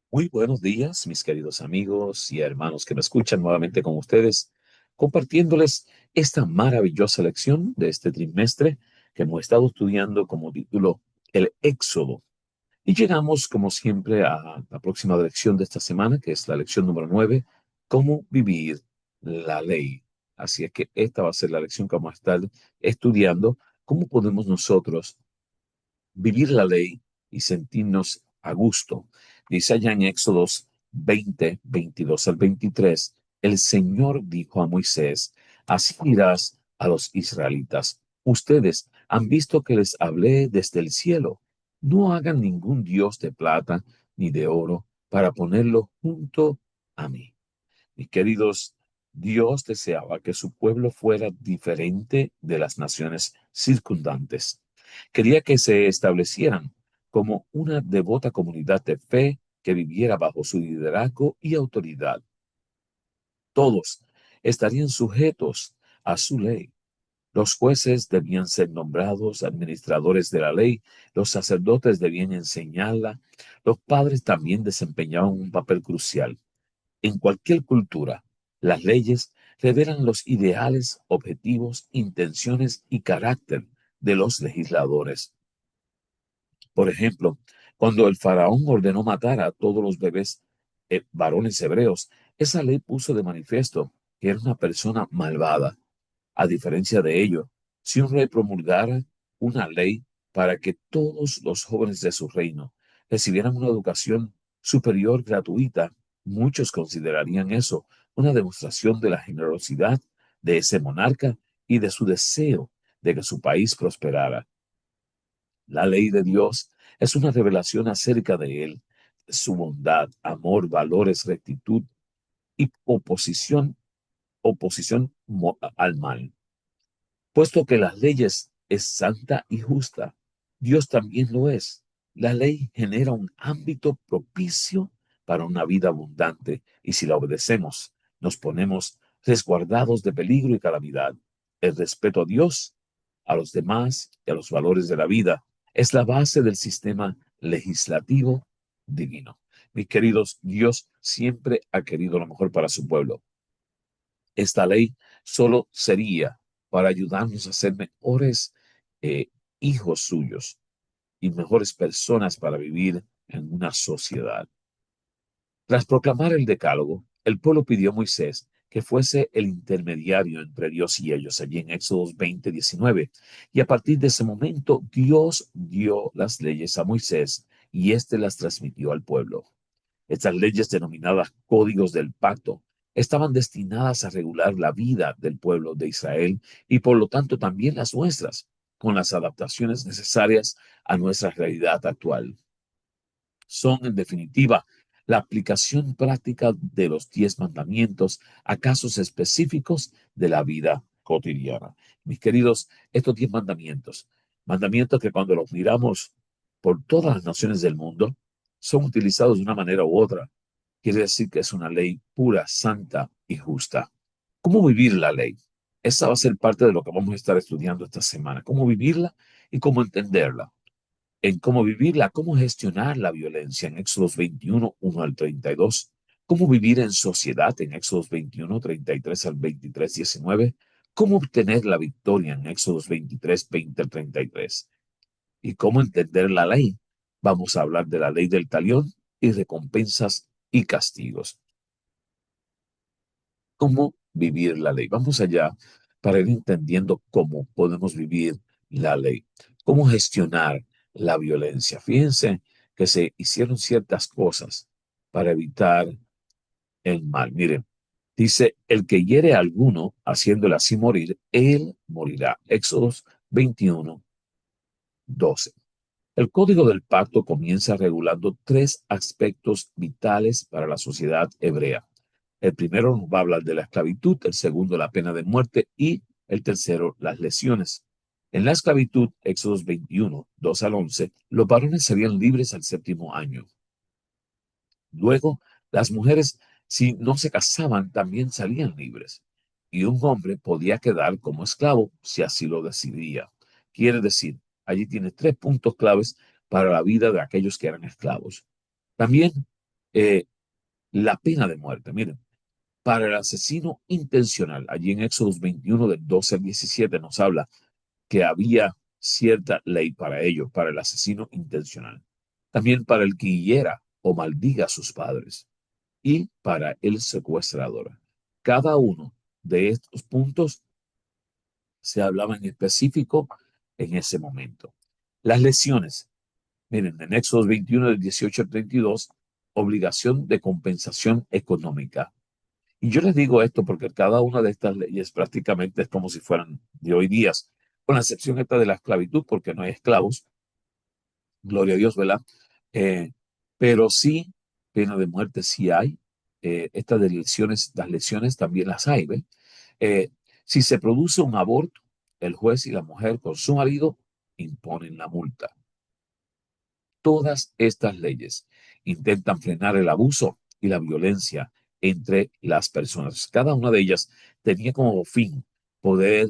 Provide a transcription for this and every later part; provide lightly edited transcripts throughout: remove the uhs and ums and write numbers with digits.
Muy buenos días, mis queridos amigos y hermanos que me escuchan nuevamente con ustedes, compartiéndoles esta maravillosa lección de este trimestre que hemos estado estudiando como título El Éxodo. Y llegamos, como siempre, a la próxima lección de esta semana, que es la lección número 9, cómo vivir la ley. Así es que esta va a ser la lección que vamos a estar estudiando, cómo podemos nosotros vivir la ley y sentirnos a gusto. Dice allá en Éxodos 20, 22 al 23, el Señor dijo a Moisés, así dirás a los israelitas, ustedes han visto que les hablé desde el cielo. No hagan ningún dios de plata ni de oro para ponerlo junto a mí. Mis queridos, Dios deseaba que su pueblo fuera diferente de las naciones circundantes. Quería que se establecieran como una devota comunidad de fe que viviera bajo su liderazgo y autoridad. Todos estarían sujetos a su ley. Los jueces debían ser nombrados administradores de la ley, los sacerdotes debían enseñarla, los padres también desempeñaban un papel crucial. En cualquier cultura, las leyes revelan los ideales, objetivos, intenciones y carácter de los legisladores. Por ejemplo, cuando el faraón ordenó matar a todos los bebés varones hebreos, esa ley puso de manifiesto que era una persona malvada. A diferencia de ello, si un rey promulgara una ley para que todos los jóvenes de su reino recibieran una educación superior gratuita, muchos considerarían eso una demostración de la generosidad de ese monarca y de su deseo de que su país prosperara. La ley de Dios es una revelación acerca de Él, su bondad, amor, valores, rectitud y oposición al mal. Puesto que las leyes es santa y justa, Dios también lo es. La ley genera un ámbito propicio para una vida abundante y si la obedecemos, nos ponemos resguardados de peligro y calamidad. El respeto a Dios, a los demás y a los valores de la vida es la base del sistema legislativo divino. Mis queridos, Dios siempre ha querido lo mejor para su pueblo. Esta ley solo sería para ayudarnos a ser mejores eh, hijos suyos y mejores personas para vivir en una sociedad. Tras proclamar el decálogo, el pueblo pidió a Moisés que fuese el intermediario entre Dios y ellos, allí en Éxodos 20:19. Y a partir de ese momento, Dios dio las leyes a Moisés y éste las transmitió al pueblo. Estas leyes, denominadas códigos del pacto, estaban destinadas a regular la vida del pueblo de Israel y por lo tanto también las nuestras, con las adaptaciones necesarias a nuestra realidad actual. Son, en definitiva, la aplicación práctica de los 10 mandamientos a casos específicos de la vida cotidiana. Mis queridos, estos 10 mandamientos, mandamientos que cuando los miramos por todas las naciones del mundo, son utilizados de una manera u otra. Quiere decir que es una ley pura, santa y justa. ¿Cómo vivir la ley? Esa va a ser parte de lo que vamos a estar estudiando esta semana. Cómo vivirla y cómo entenderla en cómo vivirla, cómo gestionar la violencia en Éxodos 21, 1 al 32, cómo vivir en sociedad en Éxodos 21, 33 al 23, 19, cómo obtener la victoria en Éxodos 23, 20 al 33 y cómo entender la ley. Vamos a hablar de la ley del talión y recompensas y castigos. ¿Cómo vivir la ley? Vamos allá para ir entendiendo cómo podemos vivir la ley, cómo gestionar la violencia. Fíjense que se hicieron ciertas cosas para evitar el mal. Miren, dice, el que hiere a alguno haciéndole así morir, él morirá. Éxodos 21, 12. El Código del Pacto comienza regulando tres aspectos vitales para la sociedad hebrea. El primero nos va a hablar de la esclavitud, el segundo la pena de muerte y el tercero las lesiones. En la esclavitud, Éxodos 21, 2 al 11, los varones serían libres al séptimo año. Luego, las mujeres, si no se casaban, también salían libres. Y un hombre podía quedar como esclavo si así lo decidía. Quiere decir, allí tiene tres puntos claves para la vida de aquellos que eran esclavos. También eh, la pena de muerte. Miren, para el asesino intencional, allí en Éxodo 21, del 12 al 17, nos habla que había cierta ley para ello, para el asesino intencional. También para el que hiera o maldiga a sus padres y para el secuestrador. Cada uno de estos puntos se hablaba en específico en ese momento. Las lesiones, miren, en Éxodo 21, del 18 al 32, obligación de compensación económica. Y yo les digo esto porque cada una de estas leyes prácticamente es como si fueran de hoy día, con la excepción esta de la esclavitud, porque no hay esclavos, gloria a Dios, ¿verdad? Eh, pero sí, pena de muerte sí hay. Estas de lesiones, las lesiones también las hay, ¿ven? Eh, si se produce un aborto, el juez y la mujer con su marido imponen la multa. Todas estas leyes intentan frenar el abuso y la violencia entre las personas. Cada una de ellas tenía como fin poder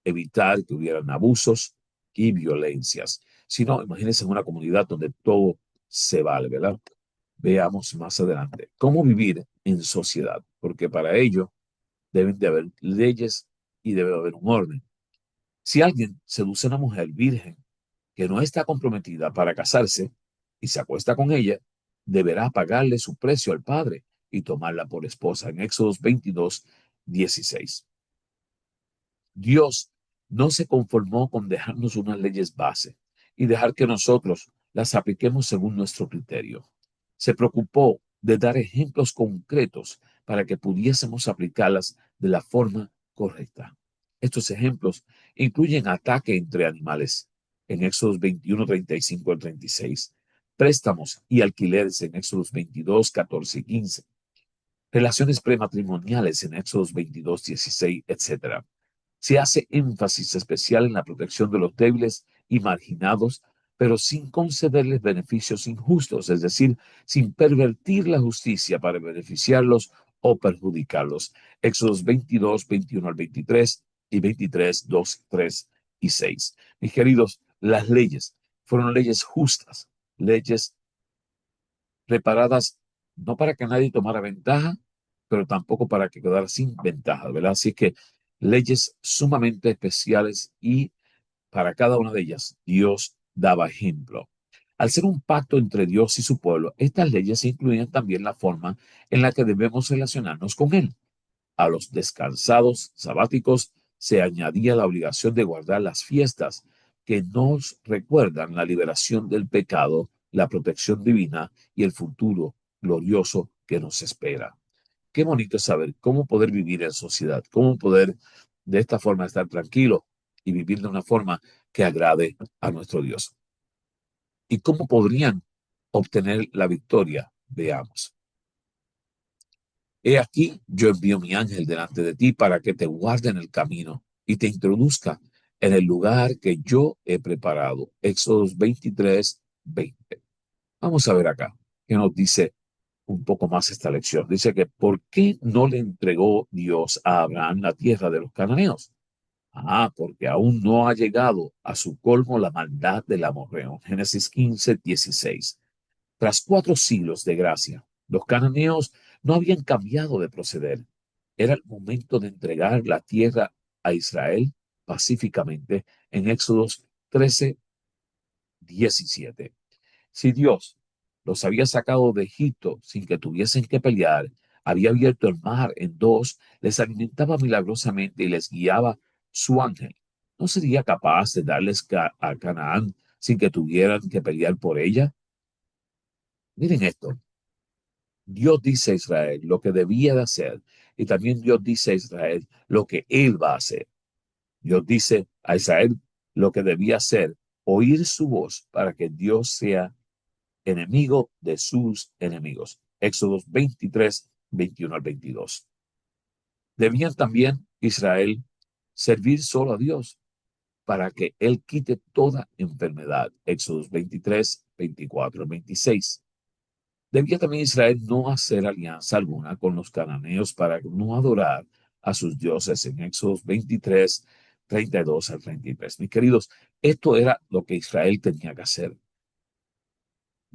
evitar que hubieran abusos y violencias. Si no, imagínense en una comunidad donde todo se vale, ¿verdad? Veamos más adelante cómo vivir en sociedad, porque para ello deben de haber leyes y debe haber un orden. Si alguien seduce a una mujer virgen que no está comprometida para casarse y se acuesta con ella, deberá pagarle su precio al padre y tomarla por esposa. En Éxodo 22, 16. Dios no se conformó con dejarnos unas leyes base y dejar que nosotros las apliquemos según nuestro criterio. Se preocupó de dar ejemplos concretos para que pudiésemos aplicarlas de la forma correcta. Estos ejemplos incluyen ataque entre animales en Éxodos 21, 35 al 36, préstamos y alquileres en Éxodos 22, 14 y 15, relaciones prematrimoniales en Éxodos 22, 16, etc. Se hace énfasis especial en la protección de los débiles y marginados, pero sin concederles beneficios injustos, es decir, sin pervertir la justicia para beneficiarlos o perjudicarlos. Éxodos 22, 21 al 23 y 23, 2, 3 y 6. Mis queridos, las leyes fueron leyes justas, leyes preparadas no para que nadie tomara ventaja, pero tampoco para que quedara sin ventaja, ¿verdad? Así que leyes sumamente especiales y para cada una de ellas Dios daba ejemplo. Al ser un pacto entre Dios y su pueblo, estas leyes incluían también la forma en la que debemos relacionarnos con Él. A los descansados sabáticos se añadía la obligación de guardar las fiestas que nos recuerdan la liberación del pecado, la protección divina y el futuro glorioso que nos espera. Qué bonito es saber cómo poder vivir en sociedad, cómo poder de esta forma estar tranquilo y vivir de una forma que agrade a nuestro Dios. ¿Y cómo podrían obtener la victoria? Veamos. He aquí, yo envío mi ángel delante de ti para que te guarde en el camino y te introduzca en el lugar que yo he preparado. Éxodos 23, 20. Vamos a ver acá qué nos dice un poco más esta lección. Dice que ¿por qué no le entregó Dios a Abraham la tierra de los cananeos? Ah, porque aún no ha llegado a su colmo la maldad del amorreo. Génesis 15, 16. Tras 4 siglos de gracia, los cananeos no habían cambiado de proceder. Era el momento de entregar la tierra a Israel pacíficamente en Éxodos 13, 17. Si Dios los había sacado de Egipto sin que tuviesen que pelear, había abierto el mar en dos, les alimentaba milagrosamente y les guiaba su ángel, ¿no sería capaz de darles a Canaán sin que tuvieran que pelear por ella? Miren esto. Dios dice a Israel lo que debía de hacer y también Dios dice a Israel lo que él va a hacer. Dios dice a Israel lo que debía hacer, oír su voz para que Dios sea enemigo de sus enemigos. Éxodos 23, 21 al 22. Debían también Israel servir solo a Dios para que Él quite toda enfermedad. Éxodos 23, 24 al 26. Debía también Israel no hacer alianza alguna con los cananeos para no adorar a sus dioses en Éxodos 23, 32 al 33. Mis queridos, esto era lo que Israel tenía que hacer.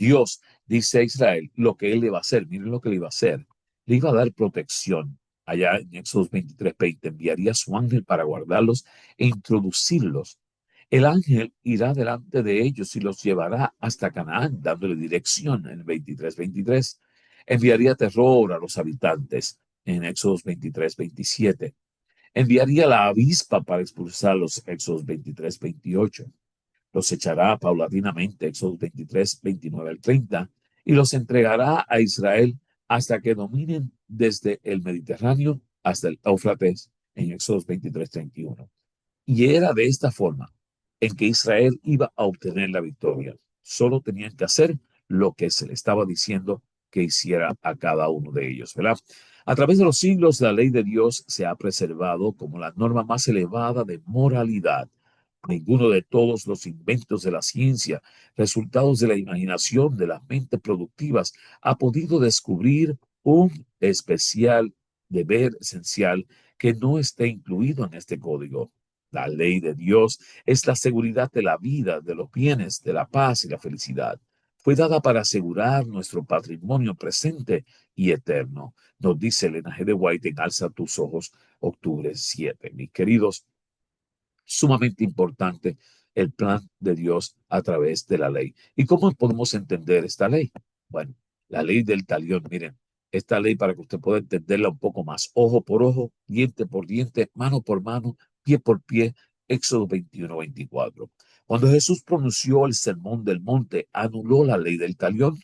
Dios dice a Israel lo que él le va a hacer. Miren lo que le iba a hacer. Le iba a dar protección. Allá en Éxodo 23:20 enviaría a su ángel para guardarlos e introducirlos. El ángel irá delante de ellos y los llevará hasta Canaán, dándole dirección en 23:23. Enviaría terror a los habitantes en Éxodos 23:27. Enviaría la avispa para expulsarlos, Éxodos 23:28. Los echará paulatinamente, Éxodo 23:29 al 30, y los entregará a Israel hasta que dominen desde el Mediterráneo hasta el Éufrates, en Éxodo 23:31. Y era de esta forma en que Israel iba a obtener la victoria. Solo tenían que hacer lo que se le estaba diciendo que hiciera a cada uno de ellos, ¿verdad? A través de los siglos, la ley de Dios se ha preservado como la norma más elevada de moralidad. Ninguno de todos los inventos de la ciencia, resultados de la imaginación de las mentes productivas, ha podido descubrir un especial deber esencial que no esté incluido en este código. La ley de Dios es la seguridad de la vida, de los bienes, de la paz y la felicidad. Fue dada para asegurar nuestro patrimonio presente y eterno, nos dice Elena G. de White en Alza tus ojos, octubre 7. Mis queridos, sumamente importante el plan de Dios a través de la ley. ¿Y cómo podemos entender esta ley? Bueno, la ley del talión, miren, esta ley para que usted pueda entenderla un poco más, ojo por ojo, diente por diente, mano por mano, pie por pie, Éxodo 21:24. Cuando Jesús pronunció el sermón del monte, ¿anuló la ley del talión?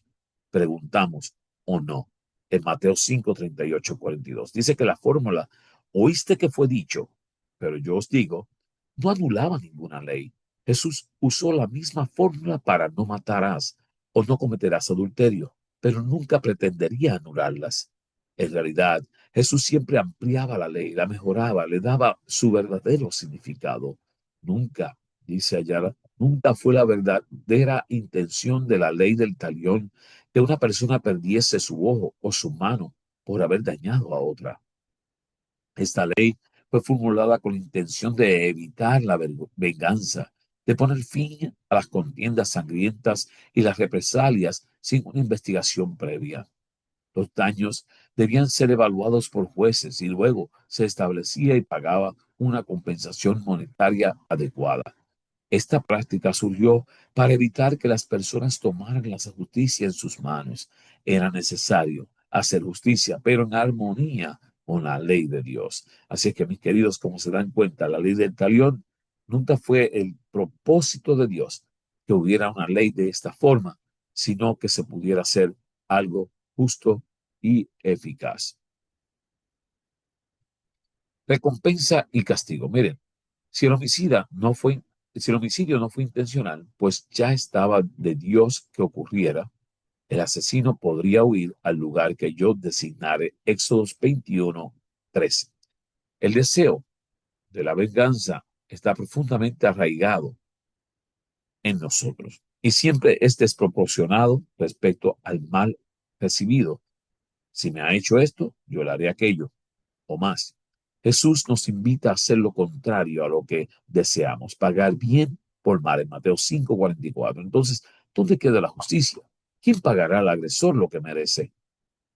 Preguntamos, ¿o no? En Mateo 5:38-42. Dice que la fórmula, oíste que fue dicho, pero yo os digo, no anulaba ninguna ley. Jesús usó la misma fórmula para no matarás o no cometerás adulterio, pero nunca pretendería anularlas. En realidad, Jesús siempre ampliaba la ley, la mejoraba, le daba su verdadero significado. Nunca, dice Ayala, nunca fue la verdadera intención de la ley del talión que una persona perdiese su ojo o su mano por haber dañado a otra. Esta ley fue formulada con la intención de evitar la venganza, de poner fin a las contiendas sangrientas y las represalias sin una investigación previa. Los daños debían ser evaluados por jueces y luego se establecía y pagaba una compensación monetaria adecuada. Esta práctica surgió para evitar que las personas tomaran la justicia en sus manos. Era necesario hacer justicia, pero en armonía con la ley de Dios. Así es que, mis queridos, como se dan cuenta, la ley del talión nunca fue el propósito de Dios que hubiera una ley de esta forma, sino que se pudiera hacer algo justo y eficaz. Recompensa y castigo. Miren, si el homicida no fue, si el homicidio no fue intencional, pues ya estaba de Dios que ocurriera. El asesino podría huir al lugar que yo designare. Éxodos 21:13. El deseo de la venganza está profundamente arraigado en nosotros y siempre es desproporcionado respecto al mal recibido. Si me ha hecho esto, yo le haré aquello o más. Jesús nos invita a hacer lo contrario a lo que deseamos, pagar bien por mal en Mateo 5:44. Entonces, ¿dónde queda la justicia? ¿Quién pagará al agresor lo que merece?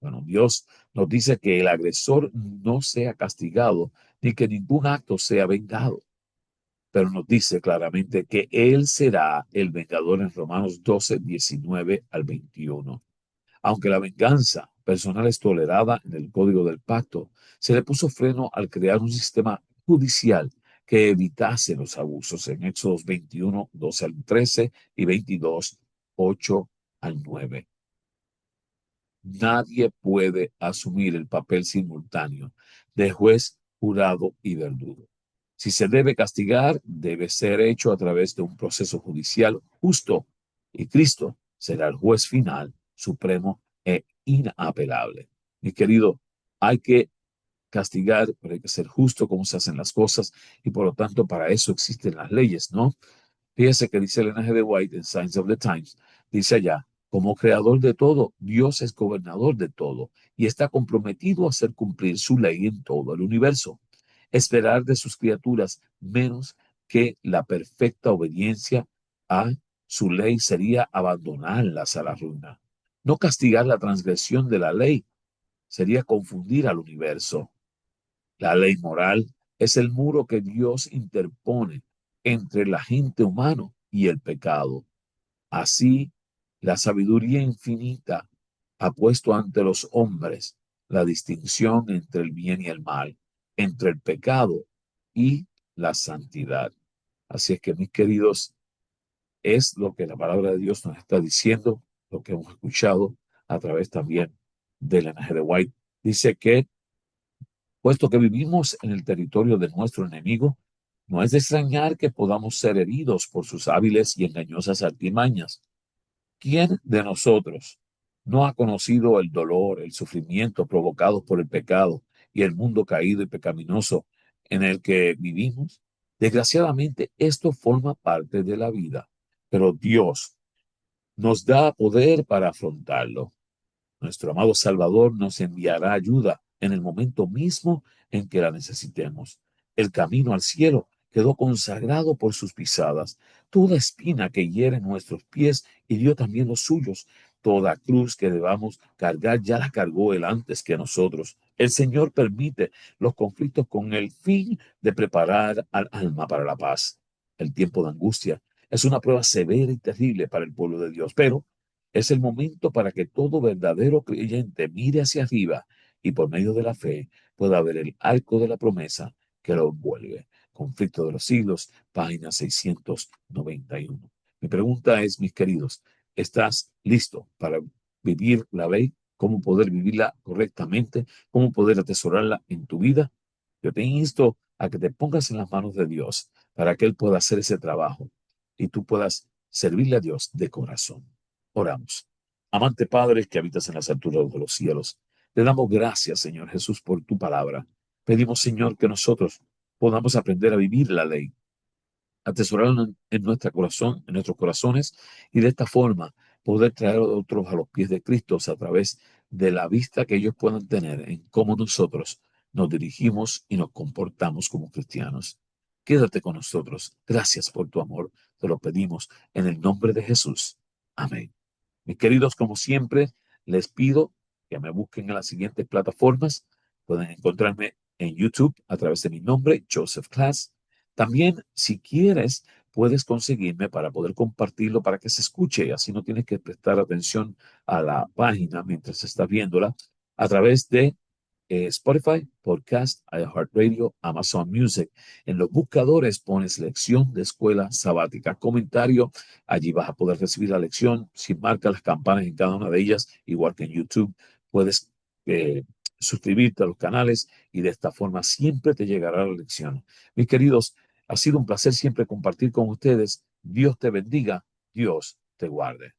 Bueno, Dios nos dice que el agresor no sea castigado ni que ningún acto sea vengado, pero nos dice claramente que Él será el vengador en Romanos 12:19-21. Aunque la venganza personal es tolerada en el Código del Pacto, se le puso freno al crear un sistema judicial que evitase los abusos en Éxodos 21:12-13 y 22:8-9. Nadie puede asumir el papel simultáneo de juez, jurado y verdugo. Si se debe castigar, debe ser hecho a través de un proceso judicial justo, y Cristo será el juez final, supremo e inapelable. Mi querido, hay que castigar, pero hay que ser justo como se hacen las cosas, y por lo tanto para eso existen las leyes, ¿no? Fíjese que dice Elena G. de White en Signs of the Times, dice allá, como creador de todo, Dios es gobernador de todo y está comprometido a hacer cumplir su ley en todo el universo. Esperar de sus criaturas menos que la perfecta obediencia a Su ley sería abandonarlas a la ruina. No castigar la transgresión de la ley sería confundir al universo. La ley moral es el muro que Dios interpone entre la gente humana y el pecado. Así, la sabiduría infinita ha puesto ante los hombres la distinción entre el bien y el mal, entre el pecado y la santidad. Así es que, mis queridos, es lo que la palabra de Dios nos está diciendo, lo que hemos escuchado a través también del N. de White. Dice que, puesto que vivimos en el territorio de nuestro enemigo, no es de extrañar que podamos ser heridos por sus hábiles y engañosas artimañas. ¿Quién de nosotros no ha conocido el dolor, el sufrimiento provocados por el pecado y el mundo caído y pecaminoso en el que vivimos? Desgraciadamente, esto forma parte de la vida, pero Dios nos da poder para afrontarlo. Nuestro amado Salvador nos enviará ayuda en el momento mismo en que la necesitemos. El camino al cielo quedó consagrado por sus pisadas. Toda espina que hiere nuestros pies hirió también los suyos. Toda cruz que debamos cargar ya la cargó él antes que nosotros. El Señor permite los conflictos con el fin de preparar al alma para la paz. El tiempo de angustia es una prueba severa y terrible para el pueblo de Dios, pero es el momento para que todo verdadero creyente mire hacia arriba y por medio de la fe pueda ver el arco de la promesa que lo envuelve. Conflicto de los siglos, página 691. Mi pregunta es, mis queridos, ¿estás listo para vivir la ley? ¿Cómo poder vivirla correctamente? ¿Cómo poder atesorarla en tu vida? Yo te insto a que te pongas en las manos de Dios para que Él pueda hacer ese trabajo y tú puedas servirle a Dios de corazón. Oramos. Amante Padre que habitas en las alturas de los cielos, te damos gracias, Señor Jesús, por tu palabra. Pedimos, Señor, que nosotros podamos aprender a vivir la ley, atesorarla en nuestro corazón, en nuestros corazones, y de esta forma poder traer a otros a los pies de Cristo a través de la vista que ellos puedan tener en cómo nosotros nos dirigimos y nos comportamos como cristianos. Quédate con nosotros. Gracias por tu amor. Te lo pedimos en el nombre de Jesús. Amén. Mis queridos, como siempre, les pido que me busquen en las siguientes plataformas. Pueden encontrarme en YouTube a través de mi nombre, Joseph Class. También, si quieres, puedes conseguirme para poder compartirlo para que se escuche. Así no tienes que prestar atención a la página mientras estás viéndola a través de Spotify, Podcast, iHeartRadio, Amazon Music. En los buscadores pones lección de escuela sabática, comentario. Allí vas a poder recibir la lección. Si marcas las campanas en cada una de ellas, igual que en YouTube, puedes suscribirte a los canales y de esta forma siempre te llegará la lección. Mis queridos, ha sido un placer siempre compartir con ustedes. Dios te bendiga, Dios te guarde.